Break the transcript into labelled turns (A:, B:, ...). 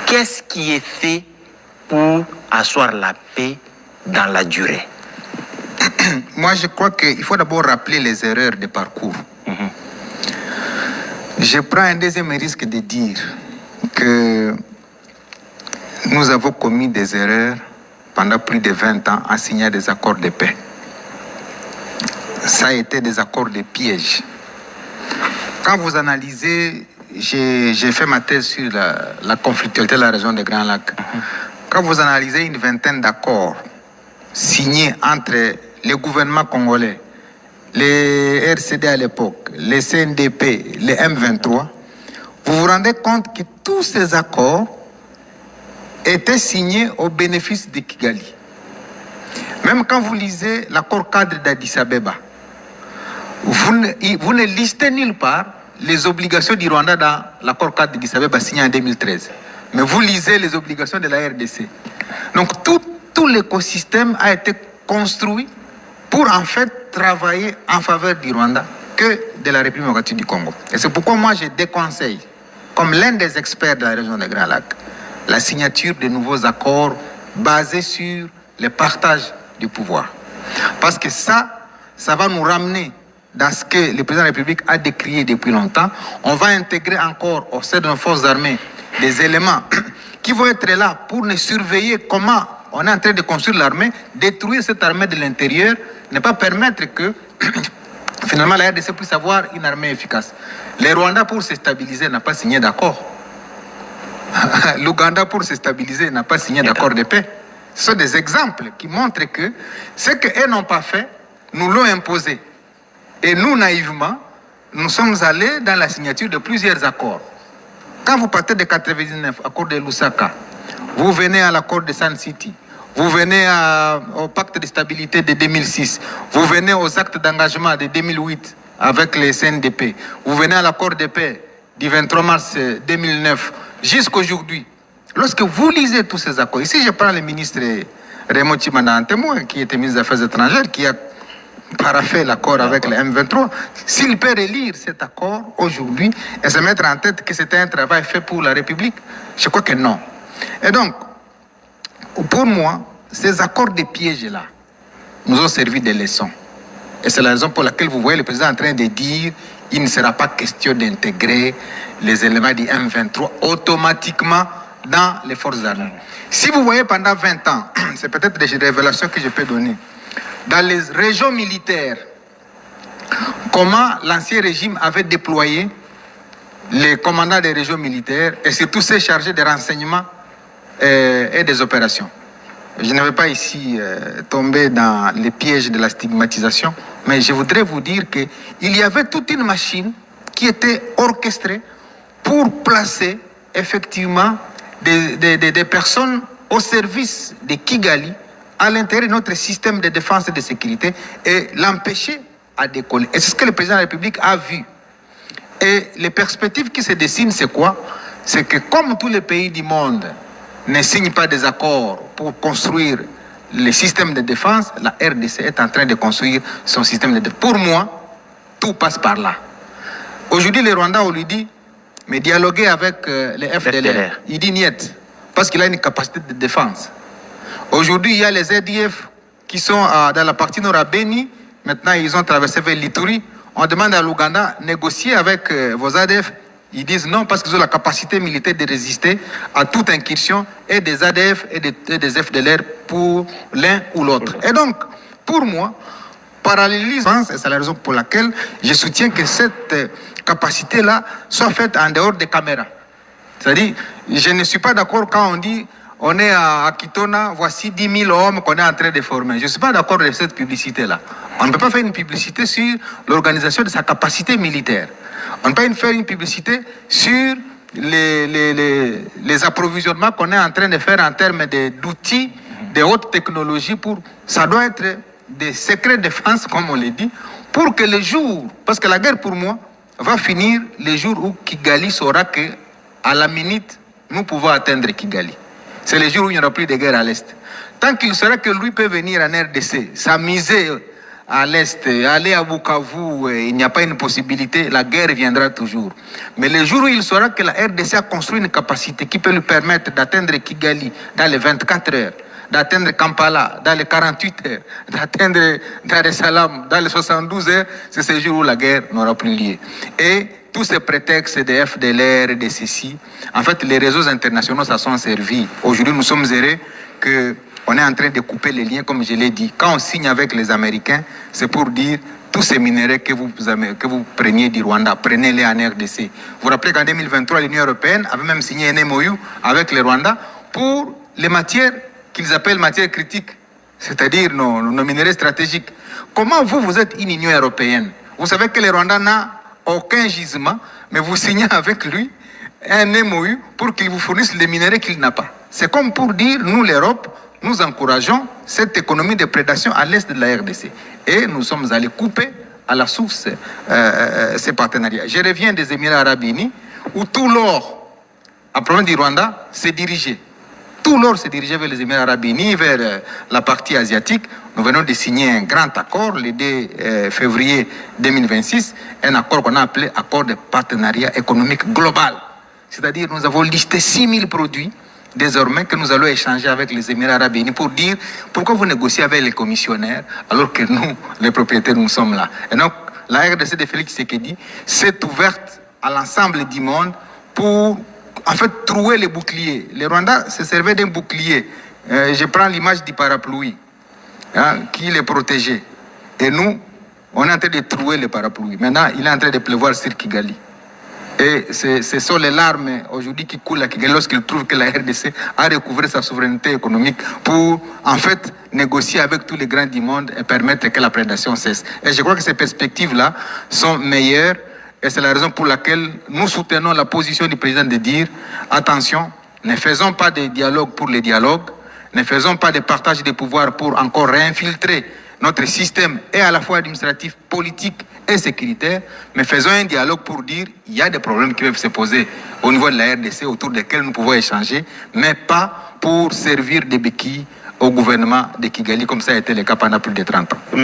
A: Qu'est-ce qui est fait pour asseoir la paix dans la durée?
B: Moi, je crois qu'il faut d'abord rappeler les erreurs de parcours. Je prends un deuxième risque de dire que nous avons commis des erreurs pendant plus de 20 ans en signant des accords de paix. Ça a été des accords de piège. Quand vous analysez, j'ai fait ma thèse sur la conflictualité de la région des Grands Lacs. Quand vous analysez une vingtaine d'accords signés entre le gouvernement congolais, les RCD à l'époque, les CNDP, les M23, vous vous rendez compte que tous ces accords étaient signés au bénéfice de Kigali. Même quand vous lisez l'accord cadre d'Addis Abeba, vous ne listez nulle part les obligations du Rwanda dans l'accord cadre d'Addis Abeba signé en 2013. Mais vous lisez les obligations de la RDC. Donc tout l'écosystème a été construit pour en fait travailler en faveur du Rwanda que de la République démocratique du Congo. Et c'est pourquoi moi je déconseille, comme l'un des experts de la région des Grands Lacs, la signature de nouveaux accords basés sur le partage du pouvoir. Parce que ça va nous ramener dans ce que le président de la République a décrié depuis longtemps. On va intégrer encore au sein de nos forces armées des éléments qui vont être là pour nous surveiller comment on est en train de construire l'armée, détruire cette armée de l'intérieur, ne pas permettre que finalement la RDC puisse avoir une armée efficace. Le Rwanda, pour se stabiliser, n'a pas signé d'accord. L'Ouganda, pour se stabiliser, n'a pas signé d'accord de paix. Ce sont des exemples qui montrent que ce qu'eux n'ont pas fait, nous l'ont imposé. Et nous, naïvement, nous sommes allés dans la signature de plusieurs accords. Quand vous partez de 99, accord de Lusaka, vous venez à l'accord de Sun City, vous venez au pacte de stabilité de 2006, vous venez aux actes d'engagement de 2008 avec les CNDP, vous venez à l'accord de paix du 23 mars 2009, jusqu'aujourd'hui. Lorsque vous lisez tous ces accords, ici je prends le ministre Raymond Tshimanda témoin, qui était ministre des Affaires étrangères, qui a paraphé l'accord avec le M23, s'il peut relire cet accord aujourd'hui et se mettre en tête que c'était un travail fait pour la République, je crois que non. Et donc, pour moi, ces accords de piège-là nous ont servi de leçon. Et c'est la raison pour laquelle vous voyez le président en train de dire qu'il ne sera pas question d'intégrer les éléments du M23 automatiquement dans les forces armées. Si vous voyez pendant 20 ans, c'est peut-être des révélations que je peux donner, dans les régions militaires, comment l'ancien régime avait déployé les commandants des régions militaires et surtout ceux chargés des renseignements et des opérations. Je ne vais pas ici tomber dans les pièges de la stigmatisation, mais je voudrais vous dire qu'il y avait toute une machine qui était orchestrée pour placer effectivement des personnes au service de Kigali à l'intérieur de notre système de défense et de sécurité et l'empêcher à décoller. Et c'est ce que le président de la République a vu. Et les perspectives qui se dessinent, c'est quoi? C'est que comme tous les pays du monde ne signent pas des accords pour construire le système de défense, la RDC est en train de construire son système de défense. Pour moi, tout passe par là. Aujourd'hui, les Rwandais, on lui dit, mais dialoguer avec les FDLR. Il dit niet, parce qu'il a une capacité de défense. Aujourd'hui, il y a les ZDF qui sont dans la partie nord à Beni. Maintenant, ils ont traversé vers l'Ituri. On demande à l'Ouganda de négocier avec vos ADF. Ils disent non parce qu'ils ont la capacité militaire de résister à toute incursion et des ADF et des FDLR pour l'un ou l'autre. Et donc, pour moi, parallélisme, et c'est la raison pour laquelle je soutiens que cette capacité-là soit faite en dehors des caméras. C'est-à-dire, je ne suis pas d'accord quand on dit on est à Kitona, voici 10 000 hommes qu'on est en train de former. Je ne suis pas d'accord avec cette publicité-là. On ne peut pas faire une publicité sur l'organisation de sa capacité militaire. On ne peut pas faire une publicité sur les approvisionnements qu'on est en train de faire en termes d'outils, de haute technologie. Ça doit être des secrets de défense, comme on le dit, pour que le jour, parce que la guerre pour moi va finir le jour où Kigali saura qu'à la minute, nous pouvons atteindre Kigali. C'est le jour où il n'y aura plus de guerre à l'Est. Tant qu'il saura que lui peut venir en RDC, s'amuser à l'Est, aller à Bukavu, il n'y a pas une possibilité, la guerre viendra toujours. Mais le jour où il saura que la RDC a construit une capacité qui peut lui permettre d'atteindre Kigali dans les 24 heures, d'atteindre Kampala dans les 48 heures, d'atteindre Dar es Salaam dans les 72 heures, c'est ce jour où la guerre n'aura plus lieu. Et tous ces prétextes de FDLR et de ceci, en fait, les réseaux internationaux, ça sont servis. Aujourd'hui, nous sommes heureux que on est en train de couper les liens, comme je l'ai dit. Quand on signe avec les Américains, c'est pour dire tous ces minéraux que vous preniez du Rwanda, prenez-les en RDC. Vous vous rappelez qu'en 2023, l'Union européenne avait même signé un MOU avec le Rwanda pour les matières qu'ils appellent matières critiques, c'est-à-dire nos minéraux stratégiques. Comment vous êtes une Union européenne? Vous savez que le Rwanda n'a aucun gisement, mais vous signez avec lui un MOU pour qu'il vous fournisse les minéraux qu'il n'a pas. C'est comme pour dire, nous, l'Europe, nous encourageons cette économie de prédation à l'est de la RDC. Et nous sommes allés couper à la source ces partenariats. Je reviens des Émirats arabes unis, où tout l'or, en provenance du Rwanda, s'est dirigé. Tout l'or s'est dirigé vers les Émirats arabes unis, vers la partie asiatique. Nous venons de signer un grand accord le 2 février 2026, un accord qu'on a appelé accord de partenariat économique global. C'est-à-dire nous avons listé 6000 produits désormais que nous allons échanger avec les Émirats arabes unis pour dire pourquoi vous négociez avec les commissionnaires alors que nous, les propriétaires, nous sommes là. Et donc, la RDC de Félix Tshisekedi s'est ouverte à l'ensemble du monde pour, en fait, trouer les boucliers. Le Rwanda se servait d'un bouclier. Je prends l'image du parapluie qui les protégeait. Et nous, on est en train de trouer le parapluie. Maintenant, il est en train de pleuvoir sur Kigali. Et ce sont les larmes aujourd'hui qui coulent à Kigali lorsqu'ils trouvent que la RDC a recouvré sa souveraineté économique pour, en fait, négocier avec tous les grands du monde et permettre que la prédation cesse. Et je crois que ces perspectives-là sont meilleures et c'est la raison pour laquelle nous soutenons la position du président de dire attention, ne faisons pas de dialogue pour le dialogue, ne faisons pas de partage de pouvoir pour encore réinfiltrer notre système est à la fois administratif, politique et sécuritaire, mais faisons un dialogue pour dire il y a des problèmes qui peuvent se poser au niveau de la RDC autour desquels nous pouvons échanger, mais pas pour servir des béquilles au gouvernement de Kigali comme ça a été le cas pendant plus de 30 ans.